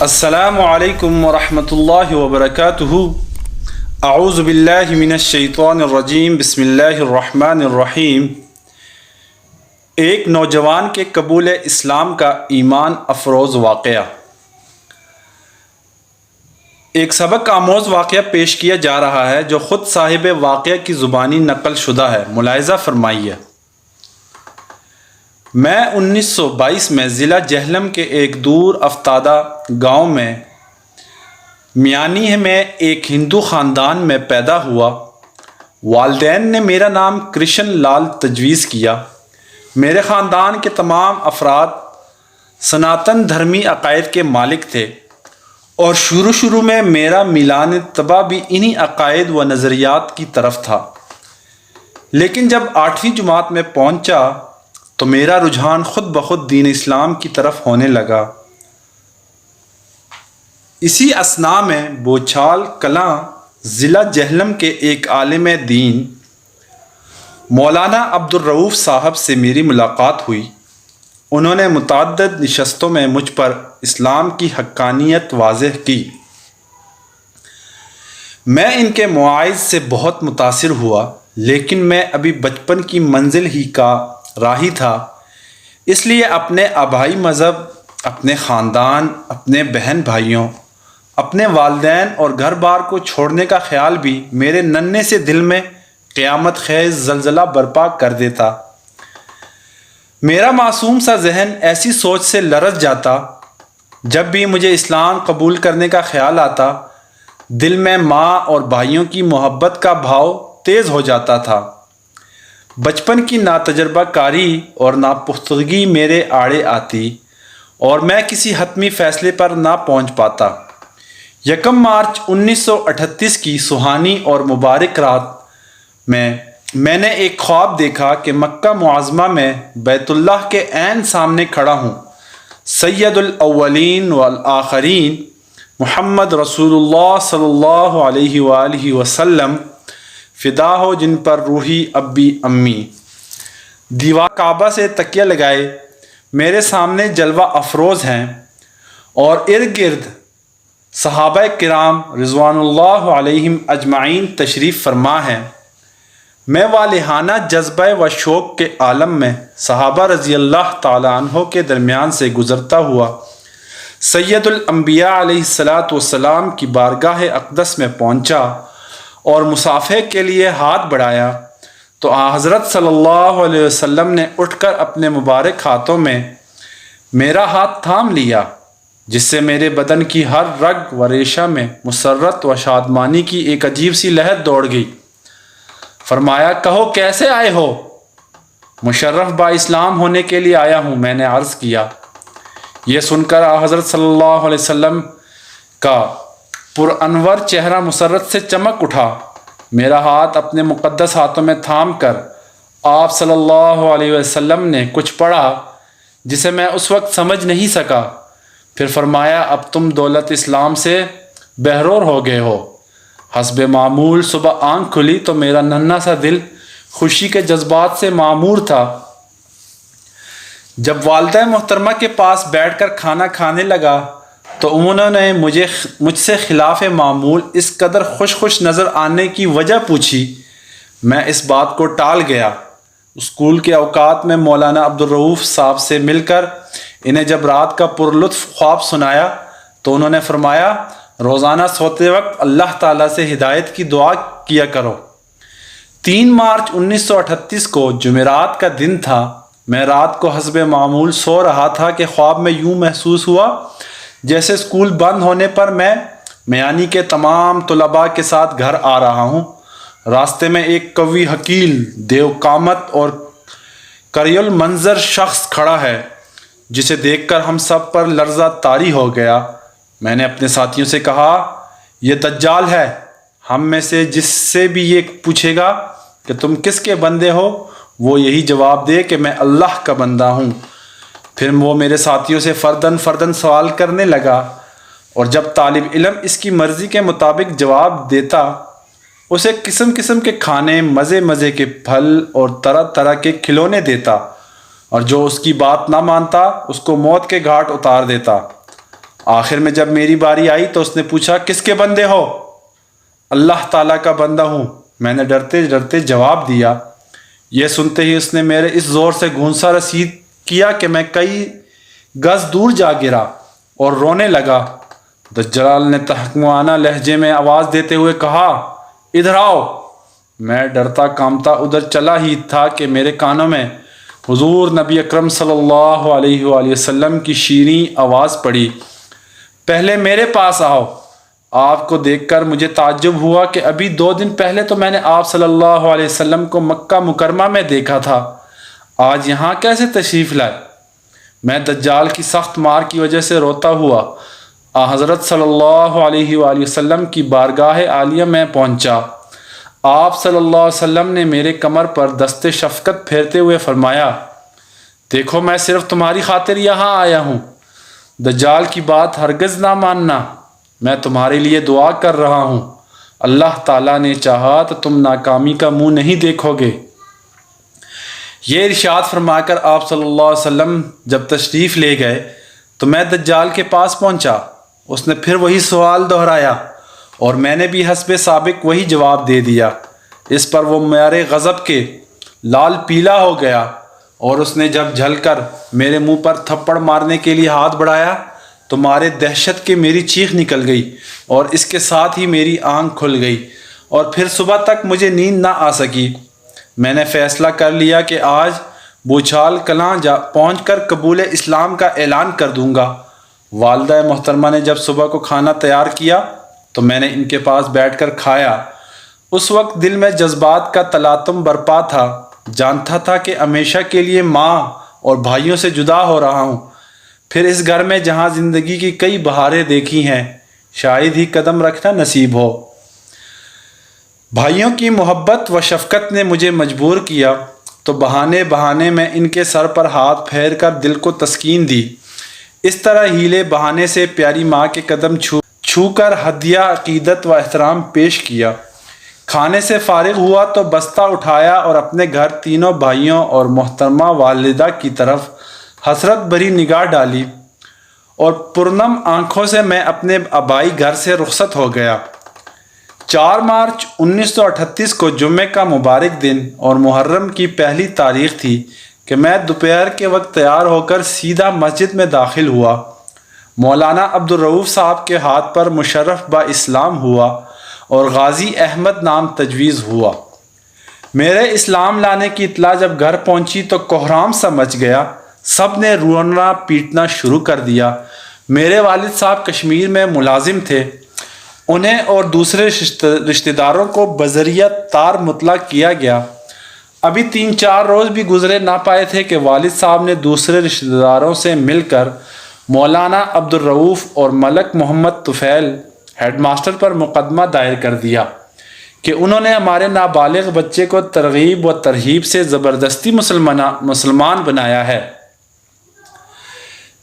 السلام علیکم ورحمۃ اللہ وبرکاتہ۔ اعوذ باللہ من الشیطان الرجیم، بسم اللہ الرحمن الرحیم۔ ایک نوجوان کے قبول اسلام کا ایمان افروز واقعہ۔ ایک سبق آموز واقعہ پیش کیا جا رہا ہے جو خود صاحب واقعہ کی زبانی نقل شدہ ہے، ملاحظہ فرمائیے۔ میں 1922 میں ضلع جہلم کے ایک دور افتادہ گاؤں میں میانی میں ایک ہندو خاندان میں پیدا ہوا۔ والدین نے میرا نام کرشن لال تجویز کیا۔ میرے خاندان کے تمام افراد سناتن دھرمی عقائد کے مالک تھے اور شروع میں میرا میلان طبع بھی انہی عقائد و نظریات کی طرف تھا، لیکن جب 8ویں جماعت میں پہنچا تو میرا رجحان خود بخود دین اسلام کی طرف ہونے لگا۔ اسی اثناء میں بوچھال کلاں ضلع جہلم کے ایک عالم دین مولانا عبدالرؤف صاحب سے میری ملاقات ہوئی۔ انہوں نے متعدد نشستوں میں مجھ پر اسلام کی حقانیت واضح کی۔ میں ان کے مواعظ سے بہت متاثر ہوا، لیکن میں ابھی بچپن کی منزل ہی کا راہی تھا، اس لیے اپنے آبائی مذہب، اپنے خاندان، اپنے بہن بھائیوں، اپنے والدین اور گھر بار کو چھوڑنے کا خیال بھی میرے ننھے سے دل میں قیامت خیز زلزلہ برپا کر دیتا۔ میرا معصوم سا ذہن ایسی سوچ سے لرز جاتا، جب بھی مجھے اسلام قبول کرنے کا خیال آتا دل میں ماں اور بھائیوں کی محبت کا بھاؤ تیز ہو جاتا تھا۔ بچپن کی ناتجربہ کاری اور ناپختگی میرے آڑے آتی اور میں کسی حتمی فیصلے پر نہ پہنچ پاتا۔ 1 مارچ 1938 کی سہانی اور مبارک رات میں نے ایک خواب دیکھا کہ مکہ معظمہ میں بیت اللہ کے عین سامنے کھڑا ہوں۔ سید الاولین والآخرین محمد رسول اللہ صلی اللہ علیہ وآلہ وسلم فدا ہو جن پر روحی ابی امی۔ دیوار کعبہ سے تکیہ لگائے میرے سامنے جلوہ افروز ہیں اور ارد گرد صحابہ کرام رضوان اللہ علیہم اجمعین تشریف فرما ہیں۔ میں والہانہ جذبہ و شوق کے عالم میں صحابہ رضی اللہ تعالیٰ عنہ کے درمیان سے گزرتا ہوا سید الانبیاء علیہ الصلاۃ والسلام کی بارگاہ اقدس میں پہنچا اور مصافحے کے لیے ہاتھ بڑھایا تو حضرت صلی اللہ علیہ وسلم نے اٹھ کر اپنے مبارک ہاتھوں میں میرا ہاتھ تھام لیا، جس سے میرے بدن کی ہر رگ و ریشہ میں مسرت و شادمانی کی ایک عجیب سی لہر دوڑ گئی۔ فرمایا، کہو کیسے آئے ہو؟ مشرف با اسلام ہونے کے لیے آیا ہوں، میں نے عرض کیا۔ یہ سن کر حضرت صلی اللہ علیہ وسلم کا پر انور چہرہ مسرت سے چمک اٹھا۔ میرا ہاتھ اپنے مقدس ہاتھوں میں تھام کر آپ صلی اللہ علیہ وسلم نے کچھ پڑھا جسے میں اس وقت سمجھ نہیں سکا۔ پھر فرمایا، اب تم دولت اسلام سے بہرور ہو گئے ہو۔ حسب معمول صبح آنکھ کھلی تو میرا ننھا سا دل خوشی کے جذبات سے معمور تھا۔ جب والدہ محترمہ کے پاس بیٹھ کر کھانا کھانے لگا تو انہوں نے مجھ سے خلاف معمول اس قدر خوش نظر آنے کی وجہ پوچھی۔ میں اس بات کو ٹال گیا۔ اسکول کے اوقات میں مولانا عبدالرؤف صاحب سے مل کر انہیں جب رات کا پرلطف خواب سنایا تو انہوں نے فرمایا، روزانہ سوتے وقت اللہ تعالیٰ سے ہدایت کی دعا کیا کرو۔ 3 مارچ 1938 کو جمعرات کا دن تھا۔ میں رات کو حسب معمول سو رہا تھا کہ خواب میں یوں محسوس ہوا جیسے اسکول بند ہونے پر میں میانی کے تمام طلباء کے ساتھ گھر آ رہا ہوں۔ راستے میں ایک قوی حکیل، دیو قامت اور کریل المنظر شخص کھڑا ہے، جسے دیکھ کر ہم سب پر لرزہ طاری ہو گیا۔ میں نے اپنے ساتھیوں سے کہا، یہ دجال ہے۔ ہم میں سے جس سے بھی یہ پوچھے گا کہ تم کس کے بندے ہو، وہ یہی جواب دے کہ میں اللہ کا بندہ ہوں۔ پھر وہ میرے ساتھیوں سے فرداً سوال کرنے لگا، اور جب طالب علم اس کی مرضی کے مطابق جواب دیتا اسے قسم قسم کے کھانے، مزے کے پھل اور طرح طرح کے کھلونے دیتا، اور جو اس کی بات نہ مانتا اس کو موت کے گھاٹ اتار دیتا۔ آخر میں جب میری باری آئی تو اس نے پوچھا کس کے بندے ہو؟ اللہ تعالیٰ کا بندہ ہوں، میں نے ڈرتے ڈرتے جواب دیا۔ یہ سنتے ہی اس نے میرے اس زور سے گھونسا رسید کیا کہ میں کئی گز دور جا گرا اور رونے لگا۔ دجال نے تحقیرانہ لہجے میں آواز دیتے ہوئے کہا، ادھر آؤ۔ میں ڈرتا کانپتا ادھر چلا ہی تھا کہ میرے کانوں میں حضور نبی اکرم صلی اللہ علیہ وآلہ وسلم کی شیریں آواز پڑی، پہلے میرے پاس آؤ۔ آپ کو دیکھ کر مجھے تعجب ہوا کہ ابھی 2 دن پہلے تو میں نے آپ صلی اللہ علیہ وسلم کو مکہ مکرمہ میں دیکھا تھا، آج یہاں کیسے تشریف لائے؟ میں دجال کی سخت مار کی وجہ سے روتا ہوا حضرت صلی اللہ علیہ وآلہ وسلم کی بارگاہ عالیہ میں پہنچا۔ آپ صلی اللہ علیہ وسلم نے میرے کمر پر دست شفقت پھیرتے ہوئے فرمایا، دیکھو میں صرف تمہاری خاطر یہاں آیا ہوں، دجال کی بات ہرگز نہ ماننا، میں تمہارے لیے دعا کر رہا ہوں، اللہ تعالیٰ نے چاہا تو تم ناکامی کا منہ نہیں دیکھو گے۔ یہ ارشاد فرما کر آپ صلی اللہ علیہ وسلم جب تشریف لے گئے تو میں دجال کے پاس پہنچا۔ اس نے پھر وہی سوال دہرایا اور میں نے بھی حسب سابق وہی جواب دے دیا۔ اس پر وہ میرے غضب کے لال پیلا ہو گیا اور اس نے جب جھل کر میرے منہ پر تھپڑ مارنے کے لیے ہاتھ بڑھایا تو مارے دہشت کے میری چیخ نکل گئی اور اس کے ساتھ ہی میری آنکھ کھل گئی اور پھر صبح تک مجھے نیند نہ آ سکی۔ میں نے فیصلہ کر لیا کہ آج بوچھال کلاں پہنچ کر قبول اسلام کا اعلان کر دوں گا۔ والدہ محترمہ نے جب صبح کو کھانا تیار کیا تو میں نے ان کے پاس بیٹھ کر کھایا۔ اس وقت دل میں جذبات کا تلاطم برپا تھا، جانتا تھا کہ ہمیشہ کے لیے ماں اور بھائیوں سے جدا ہو رہا ہوں۔ پھر اس گھر میں جہاں زندگی کی کئی بہاریں دیکھی ہیں، شاید ہی قدم رکھنا نصیب ہو۔ بھائیوں کی محبت و شفقت نے مجھے مجبور کیا تو بہانے بہانے میں ان کے سر پر ہاتھ پھیر کر دل کو تسکین دی۔ اس طرح ہیلے بہانے سے پیاری ماں کے قدم چھو کر ہدیہ عقیدت و احترام پیش کیا۔ کھانے سے فارغ ہوا تو بستہ اٹھایا اور اپنے گھر تینوں بھائیوں اور محترمہ والدہ کی طرف حسرت بھری نگاہ ڈالی اور پرنم آنکھوں سے میں اپنے آبائی گھر سے رخصت ہو گیا۔ 4 مارچ 1938 کو جمعے کا مبارک دن اور محرم کی پہلی تاریخ تھی کہ میں دوپہر کے وقت تیار ہو کر سیدھا مسجد میں داخل ہوا۔ مولانا عبدالرؤف صاحب کے ہاتھ پر مشرف با اسلام ہوا اور غازی احمد نام تجویز ہوا۔ میرے اسلام لانے کی اطلاع جب گھر پہنچی تو کوہرام سا مچ گیا، سب نے رونا پیٹنا شروع کر دیا۔ میرے والد صاحب کشمیر میں ملازم تھے، انہیں اور دوسرے رشتہ داروں کو بذریعہ تار مطلع کیا گیا۔ ابھی 3-4 روز بھی گزرے نہ پائے تھے کہ والد صاحب نے دوسرے رشتہ داروں سے مل کر مولانا عبدالرؤف اور ملک محمد طفیل ہیڈ ماسٹر پر مقدمہ دائر کر دیا کہ انہوں نے ہمارے نابالغ بچے کو ترغیب و ترہیب سے زبردستی مسلمان بنایا ہے۔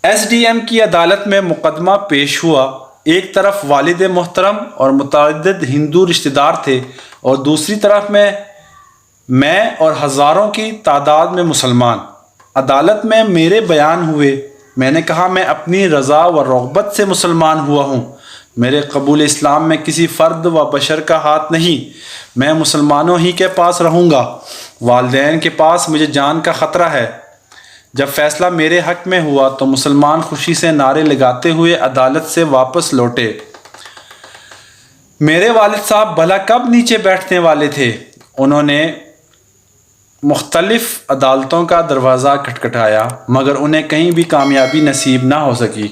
ایس ڈی ایم کی عدالت میں مقدمہ پیش ہوا۔ ایک طرف والد محترم اور متعدد ہندو رشتہ دار تھے اور دوسری طرف میں اور ہزاروں کی تعداد میں مسلمان۔ عدالت میں میرے بیان ہوئے۔ میں نے کہا میں اپنی رضا و رغبت سے مسلمان ہوا ہوں، میرے قبول اسلام میں کسی فرد و بشر کا ہاتھ نہیں، میں مسلمانوں ہی کے پاس رہوں گا، والدین کے پاس مجھے جان کا خطرہ ہے۔ جب فیصلہ میرے حق میں ہوا تو مسلمان خوشی سے نعرے لگاتے ہوئے عدالت سے واپس لوٹے۔ میرے والد صاحب بھلا کب نیچے بیٹھنے والے تھے؟ انہوں نے مختلف عدالتوں کا دروازہ کھٹکھٹایا مگر انہیں کہیں بھی کامیابی نصیب نہ ہو سکی۔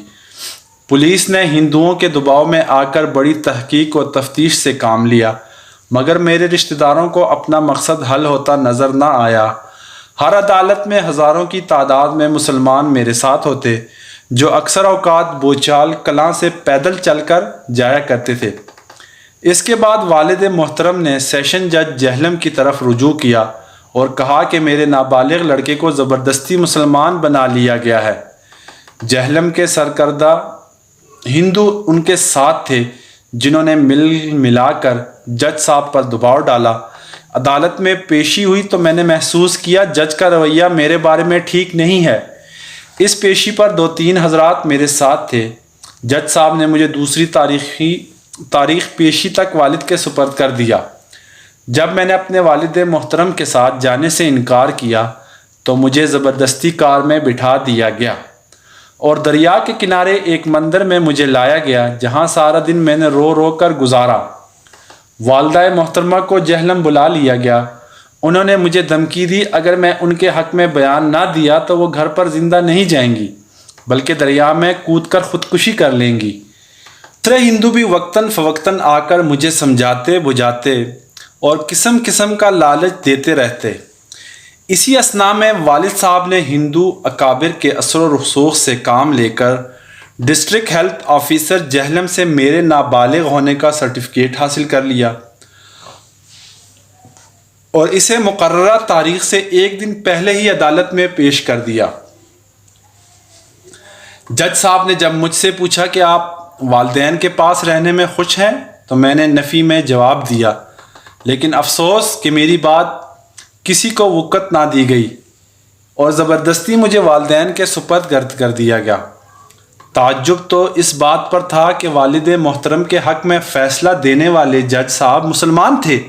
پولیس نے ہندوؤں کے دباؤ میں آ کر بڑی تحقیق و تفتیش سے کام لیا مگر میرے رشتہ داروں کو اپنا مقصد حل ہوتا نظر نہ آیا۔ ہر عدالت میں ہزاروں کی تعداد میں مسلمان میرے ساتھ ہوتے جو اکثر اوقات بوچھال کلاں سے پیدل چل کر جایا کرتے تھے۔ اس کے بعد والد محترم نے سیشن جج جہلم کی طرف رجوع کیا اور کہا کہ میرے نابالغ لڑکے کو زبردستی مسلمان بنا لیا گیا ہے۔ جہلم کے سرکردہ ہندو ان کے ساتھ تھے جنہوں نے ملا کر جج صاحب پر دباؤ ڈالا۔ عدالت میں پیشی ہوئی تو میں نے محسوس کیا جج کا رویہ میرے بارے میں ٹھیک نہیں ہے۔ اس پیشی پر 2-3 حضرات میرے ساتھ تھے۔ جج صاحب نے مجھے دوسری تاریخ پیشی تک والد کے سپرد کر دیا۔ جب میں نے اپنے والد محترم کے ساتھ جانے سے انکار کیا تو مجھے زبردستی کار میں بٹھا دیا گیا اور دریا کے کنارے ایک مندر میں مجھے لایا گیا، جہاں سارا دن میں نے رو رو کر گزارا۔ والدہ محترمہ کو جہلم بلا لیا گیا۔ انہوں نے مجھے دھمکی دی اگر میں ان کے حق میں بیان نہ دیا تو وہ گھر پر زندہ نہیں جائیں گی بلکہ دریا میں کود کر خودکشی کر لیں گی۔ دوسرے ہندو بھی وقتاً فوقتاً آ کر مجھے سمجھاتے بجھاتے اور قسم قسم کا لالچ دیتے رہتے۔ اسی اثناء میں والد صاحب نے ہندو اکابر کے اثر و رسوخ سے کام لے کر ڈسٹرکٹ ہیلتھ آفیسر جہلم سے میرے نابالغ ہونے کا سرٹیفکیٹ حاصل کر لیا اور اسے مقررہ تاریخ سے ایک دن پہلے ہی عدالت میں پیش کر دیا۔ جج صاحب نے جب مجھ سے پوچھا کہ آپ والدین کے پاس رہنے میں خوش ہیں تو میں نے نفی میں جواب دیا، لیکن افسوس کہ میری بات کسی کو وقت نہ دی گئی اور زبردستی مجھے والدین کے سپرد کر دیا گیا۔ تعجب تو اس بات پر تھا کہ والد محترم کے حق میں فیصلہ دینے والے جج صاحب مسلمان تھے۔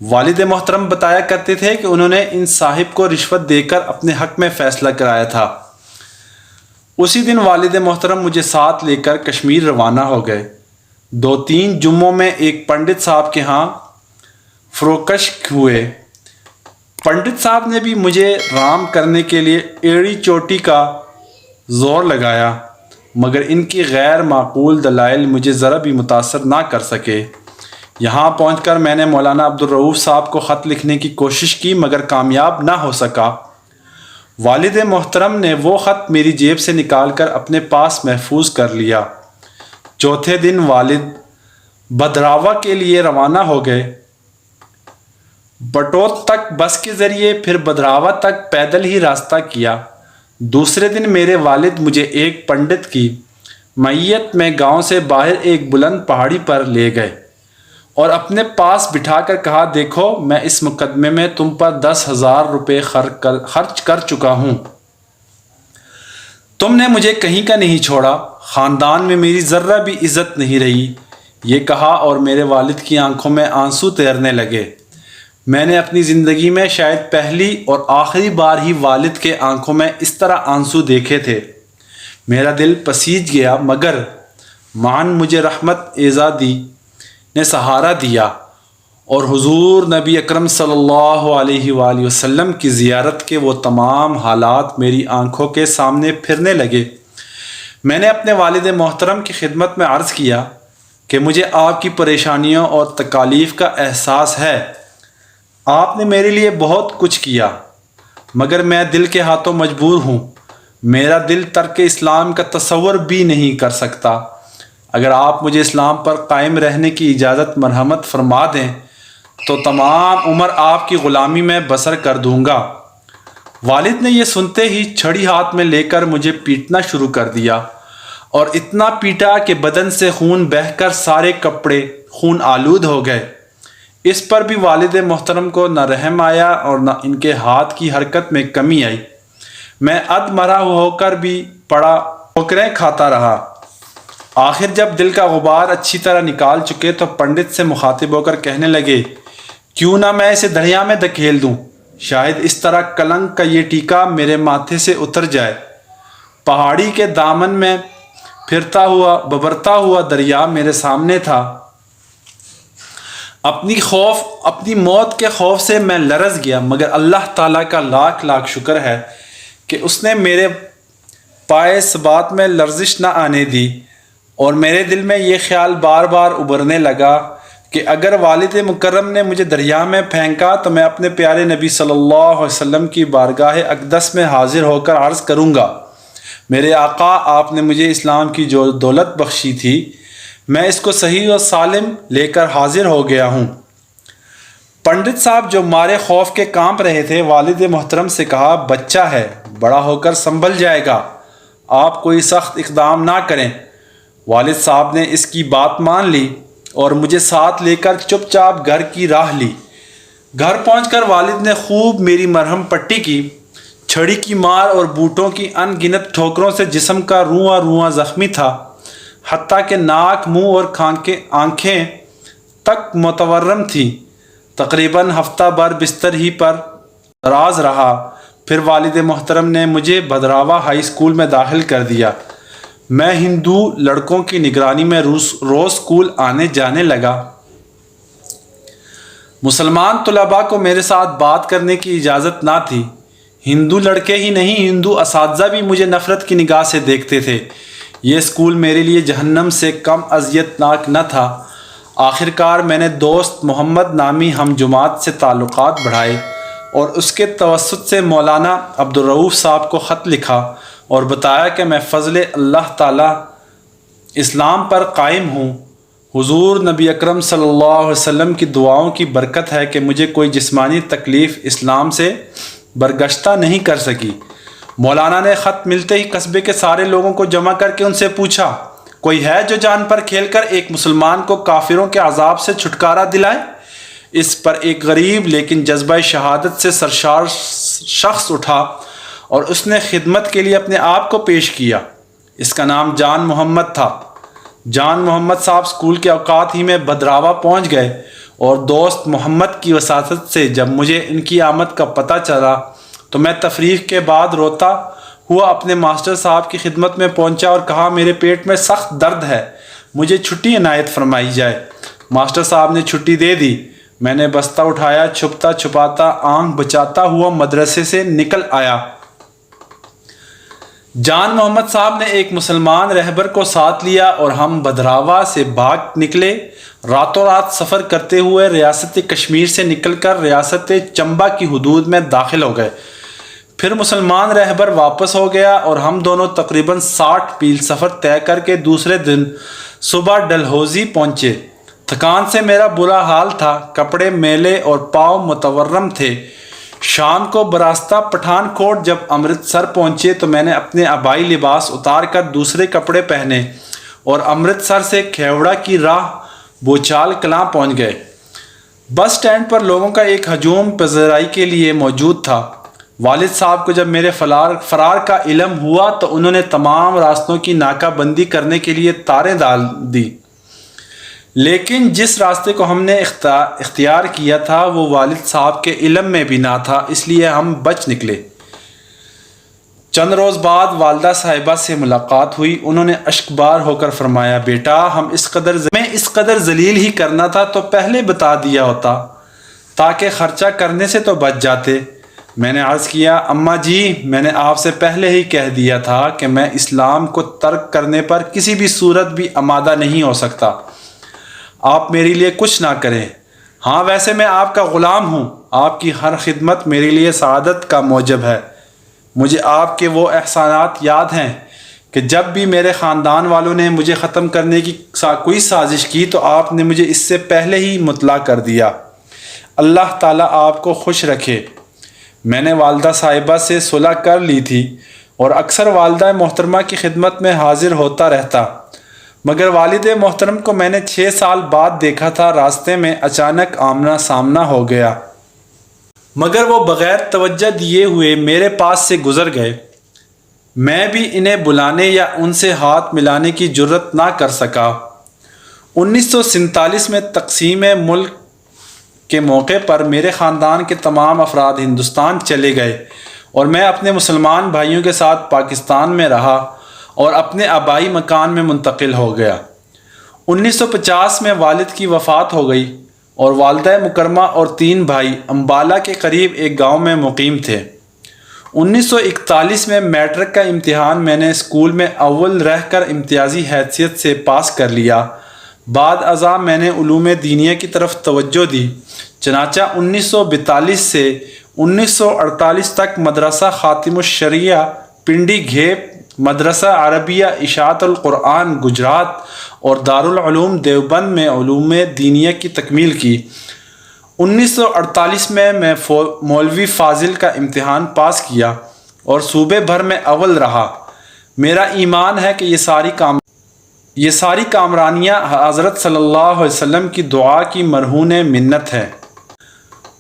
والد محترم بتایا کرتے تھے کہ انہوں نے ان صاحب کو رشوت دے کر اپنے حق میں فیصلہ کرایا تھا۔ اسی دن والد محترم مجھے ساتھ لے کر کشمیر روانہ ہو گئے۔ 2-3 جمعوں میں ایک پنڈت صاحب کے ہاں فروکش ہوئے۔ پنڈت صاحب نے بھی مجھے رام کرنے کے لیے ایڑی چوٹی کا زور لگایا، مگر ان کی غیر معقول دلائل مجھے ذرا بھی متاثر نہ کر سکے۔ یہاں پہنچ کر میں نے مولانا عبدالرؤوف صاحب کو خط لکھنے کی کوشش کی مگر کامیاب نہ ہو سکا۔ والد محترم نے وہ خط میری جیب سے نکال کر اپنے پاس محفوظ کر لیا۔ چوتھے دن والد بدراوا کے لیے روانہ ہو گئے۔ بٹوت تک بس کے ذریعے، پھر بدراوا تک پیدل ہی راستہ کیا۔ دوسرے دن میرے والد مجھے ایک پنڈت کی معیت میں گاؤں سے باہر ایک بلند پہاڑی پر لے گئے اور اپنے پاس بٹھا کر کہا، دیکھو میں اس مقدمے میں تم پر 10,000 روپے خرچ کر چکا ہوں۔ تم نے مجھے کہیں کا نہیں چھوڑا، خاندان میں میری ذرہ بھی عزت نہیں رہی۔ یہ کہا اور میرے والد کی آنکھوں میں آنسو تیرنے لگے۔ میں نے اپنی زندگی میں شاید پہلی اور آخری بار ہی والد کے آنکھوں میں اس طرح آنسو دیکھے تھے۔ میرا دل پسیج گیا، مگر معاً مجھے رحمت ایزادی نے سہارا دیا اور حضور نبی اکرم صلی اللہ علیہ وآلہ وسلم کی زیارت کے وہ تمام حالات میری آنکھوں کے سامنے پھرنے لگے۔ میں نے اپنے والد محترم کی خدمت میں عرض کیا کہ مجھے آپ کی پریشانیوں اور تکالیف کا احساس ہے۔ آپ نے میرے لیے بہت کچھ کیا، مگر میں دل کے ہاتھوں مجبور ہوں۔ میرا دل ترک اسلام کا تصور بھی نہیں کر سکتا۔ اگر آپ مجھے اسلام پر قائم رہنے کی اجازت مرحمت فرما دیں تو تمام عمر آپ کی غلامی میں بسر کر دوں گا۔ والد نے یہ سنتے ہی چھڑی ہاتھ میں لے کر مجھے پیٹنا شروع کر دیا اور اتنا پیٹا کہ بدن سے خون بہہ کر سارے کپڑے خون آلود ہو گئے۔ اس پر بھی والد محترم کو نہ رحم آیا اور نہ ان کے ہاتھ کی حرکت میں کمی آئی۔ میں ادمرا ہو کر بھی پڑا ٹھوکریں کھاتا رہا۔ آخر جب دل کا غبار اچھی طرح نکال چکے تو پنڈت سے مخاطب ہو کر کہنے لگے، کیوں نہ میں اسے دریا میں دھکیل دوں، شاید اس طرح کلنک کا یہ ٹیکا میرے ماتھے سے اتر جائے۔ پہاڑی کے دامن میں ببرتا ہوا دریا میرے سامنے تھا۔ اپنی موت کے خوف سے میں لرز گیا، مگر اللہ تعالیٰ کا لاکھ لاکھ شکر ہے کہ اس نے میرے پائے ثبات میں لرزش نہ آنے دی اور میرے دل میں یہ خیال بار بار ابھرنے لگا کہ اگر والد مکرم نے مجھے دریا میں پھینکا تو میں اپنے پیارے نبی صلی اللہ علیہ وسلم کی بارگاہ اقدس میں حاضر ہو کر عرض کروں گا، میرے آقا آپ نے مجھے اسلام کی جو دولت بخشی تھی میں اس کو صحیح و سالم لے کر حاضر ہو گیا ہوں۔ پنڈت صاحب جو مارے خوف کے کانپ رہے تھے، والد محترم سے کہا، بچہ ہے، بڑا ہو کر سنبھل جائے گا، آپ کوئی سخت اقدام نہ کریں۔ والد صاحب نے اس کی بات مان لی اور مجھے ساتھ لے کر چپ چاپ گھر کی راہ لی۔ گھر پہنچ کر والد نے خوب میری مرہم پٹی کی۔ چھڑی کی مار اور بوٹوں کی ان گنت ٹھوکروں سے جسم کا رواں رواں زخمی تھا۔ حتیٰ کہ ناک، منہ اور آنکھیں تک متورم تھیں۔ تقریباً ہفتہ بھر بستر ہی پر دراز رہا، پھر والد محترم نے مجھے بھدراوا ہائی اسکول میں داخل کر دیا۔ میں ہندو لڑکوں کی نگرانی میں روز اسکول آنے جانے لگا۔ مسلمان طلباء کو میرے ساتھ بات کرنے کی اجازت نہ تھی۔ ہندو لڑکے ہی نہیں، ہندو اساتذہ بھی مجھے نفرت کی نگاہ سے دیکھتے تھے۔ یہ اسکول میرے لیے جہنم سے کم اذیت ناک نہ تھا۔ آخر کار میں نے دوست محمد نامی ہم جماعت سے تعلقات بڑھائے اور اس کے توسط سے مولانا عبدالرؤف صاحب کو خط لکھا اور بتایا کہ میں فضل اللہ تعالی اسلام پر قائم ہوں۔ حضور نبی اکرم صلی اللہ علیہ وسلم کی دعاؤں کی برکت ہے کہ مجھے کوئی جسمانی تکلیف اسلام سے برگشتہ نہیں کر سکی۔ مولانا نے خط ملتے ہی قصبے کے سارے لوگوں کو جمع کر کے ان سے پوچھا، کوئی ہے جو جان پر کھیل کر ایک مسلمان کو کافروں کے عذاب سے چھٹکارا دلائے؟ اس پر ایک غریب لیکن جذبہ شہادت سے سرشار شخص اٹھا اور اس نے خدمت کے لیے اپنے آپ کو پیش کیا۔ اس کا نام جان محمد تھا۔ جان محمد صاحب اسکول کے اوقات ہی میں بھدراوا پہنچ گئے اور دوست محمد کی وساطت سے جب مجھے ان کی آمد کا پتہ چلا تو میں تفریح کے بعد روتا ہوا اپنے ماسٹر صاحب کی خدمت میں پہنچا اور کہا، میرے پیٹ میں سخت درد ہے، مجھے چھٹی عنایت فرمائی جائے۔ ماسٹر صاحب نے چھٹی دے دی۔ میں نے بستہ اٹھایا، چھپتا چھپاتا آنکھ بچاتا ہوا مدرسے سے نکل آیا۔ جان محمد صاحب نے ایک مسلمان رہبر کو ساتھ لیا اور ہم بھدراوا سے بھاگ نکلے۔ راتوں رات سفر کرتے ہوئے ریاست کشمیر سے نکل کر ریاست چمبا کی حدود میں داخل ہو گئے۔ پھر مسلمان رہبر واپس ہو گیا اور ہم دونوں تقریباً 60 میل سفر طے کر کے دوسرے دن صبح ڈلہوزی پہنچے۔ تھکان سے میرا برا حال تھا، کپڑے میلے اور پاؤں متورم تھے۔ شام کو براستہ پٹھان کوٹ جب امرتسر پہنچے تو میں نے اپنے آبائی لباس اتار کر دوسرے کپڑے پہنے اور امرتسر سے کھیوڑا کی راہ بوچال کلاں پہنچ گئے۔ بس اسٹینڈ پر لوگوں کا ایک ہجوم پذیرائی کے لیے موجود تھا۔ والد صاحب کو جب میرے فرار کا علم ہوا تو انہوں نے تمام راستوں کی ناکہ بندی کرنے کے لیے تاریں ڈال دی، لیکن جس راستے کو ہم نے اختیار کیا تھا وہ والد صاحب کے علم میں بھی نہ تھا، اس لیے ہم بچ نکلے۔ چند روز بعد والدہ صاحبہ سے ملاقات ہوئی۔ انہوں نے اشک بار ہو کر فرمایا، بیٹا میں اس قدر ذلیل ہی کرنا تھا تو پہلے بتا دیا ہوتا تاکہ خرچہ کرنے سے تو بچ جاتے۔ میں نے عرض کیا، اماں جی میں نے آپ سے پہلے ہی کہہ دیا تھا کہ میں اسلام کو ترک کرنے پر کسی بھی صورت بھی آمادہ نہیں ہو سکتا، آپ میرے لیے کچھ نہ کریں۔ ہاں ویسے میں آپ کا غلام ہوں، آپ کی ہر خدمت میرے لیے سعادت کا موجب ہے۔ مجھے آپ کے وہ احسانات یاد ہیں کہ جب بھی میرے خاندان والوں نے مجھے ختم کرنے کی کوئی سازش کی تو آپ نے مجھے اس سے پہلے ہی مطلع کر دیا۔ اللہ تعالیٰ آپ کو خوش رکھے۔ میں نے والدہ صاحبہ سے صلح کر لی تھی اور اکثر والدہ محترمہ کی خدمت میں حاضر ہوتا رہتا، مگر والد محترم کو میں نے 6 سال بعد دیکھا تھا۔ راستے میں اچانک آمنا سامنا ہو گیا، مگر وہ بغیر توجہ دیے ہوئے میرے پاس سے گزر گئے۔ میں بھی انہیں بلانے یا ان سے ہاتھ ملانے کی جرت نہ کر سکا۔ 1947 میں تقسیم ملک کے موقع پر میرے خاندان کے تمام افراد ہندوستان چلے گئے اور میں اپنے مسلمان بھائیوں کے ساتھ پاکستان میں رہا اور اپنے آبائی مکان میں منتقل ہو گیا۔ 1950 میں والد کی وفات ہو گئی اور والدہ مکرمہ اور 3 بھائی امبالہ کے قریب ایک گاؤں میں مقیم تھے۔ 1941 میں میٹرک کا امتحان میں نے اسکول میں اول رہ کر امتیازی حیثیت سے پاس کر لیا۔ بعد ازاں میں نے علوم دینیہ کی طرف توجہ دی، چنانچہ 1942 سے 1948 تک مدرسہ خاتم الشریعہ پنڈی گھیپ، مدرسہ عربیہ اشاعت القرآن گجرات اور دارالعلوم دیوبند میں علوم دینیہ کی تکمیل کی۔ 1948 میں مولوی فاضل کا امتحان پاس کیا اور صوبے بھر میں اول رہا۔ میرا ایمان ہے کہ یہ ساری کامرانیاں حضرت صلی اللہ علیہ وسلم کی دعا کی مرہون منت ہے۔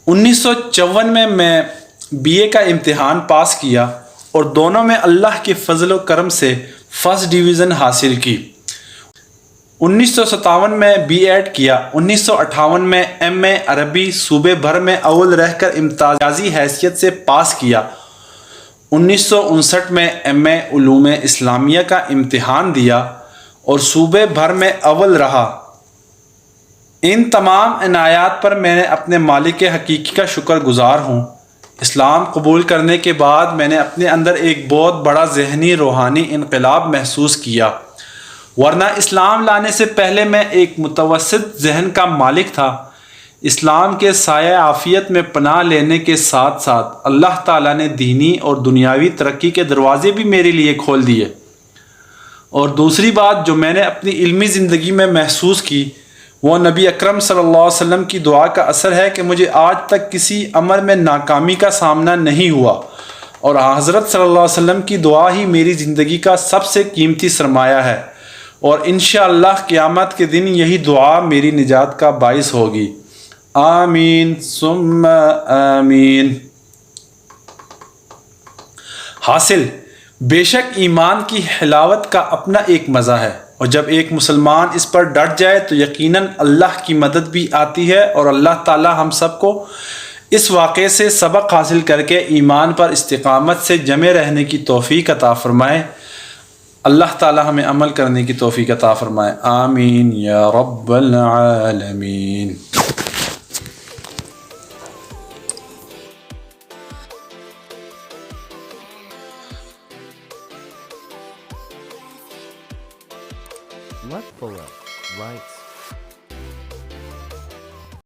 1954 میں بی اے کا امتحان پاس کیا اور دونوں میں اللہ کے فضل و کرم سے فرسٹ ڈویژن حاصل کی۔ 1957 میں بی ایڈ کیا، 1958 میں ایم اے عربی صوبے بھر میں اول رہ کر امتیازی حیثیت سے پاس کیا، 1959 میں ایم اے علوم اسلامیہ کا امتحان دیا اور صوبے بھر میں اول رہا۔ ان تمام عنایات پر میں نے اپنے مالک حقیقی کا شکر گزار ہوں۔ اسلام قبول کرنے کے بعد میں نے اپنے اندر ایک بہت بڑا ذہنی روحانی انقلاب محسوس کیا، ورنہ اسلام لانے سے پہلے میں ایک متوسط ذہن کا مالک تھا۔ اسلام کے سایہ عافیت میں پناہ لینے کے ساتھ ساتھ اللہ تعالیٰ نے دینی اور دنیاوی ترقی کے دروازے بھی میرے لیے کھول دیے۔ اور دوسری بات جو میں نے اپنی علمی زندگی میں محسوس کی وہ نبی اکرم صلی اللہ علیہ وسلم کی دعا کا اثر ہے کہ مجھے آج تک کسی عمل میں ناکامی کا سامنا نہیں ہوا، اور حضرت صلی اللہ علیہ وسلم کی دعا ہی میری زندگی کا سب سے قیمتی سرمایہ ہے، اور انشاءاللہ قیامت کے دن یہی دعا میری نجات کا باعث ہوگی۔ آمین ثم آمین۔ حاصل، بے شک ایمان کی حلاوت کا اپنا ایک مزہ ہے، اور جب ایک مسلمان اس پر ڈٹ جائے تو یقیناً اللہ کی مدد بھی آتی ہے، اور اللہ تعالی ہم سب کو اس واقعے سے سبق حاصل کر کے ایمان پر استقامت سے جمے رہنے کی توفیق عطا فرمائے۔ اللہ تعالی ہمیں عمل کرنے کی توفیق عطا فرمائے، آمین یا رب العالمین۔ Left below, right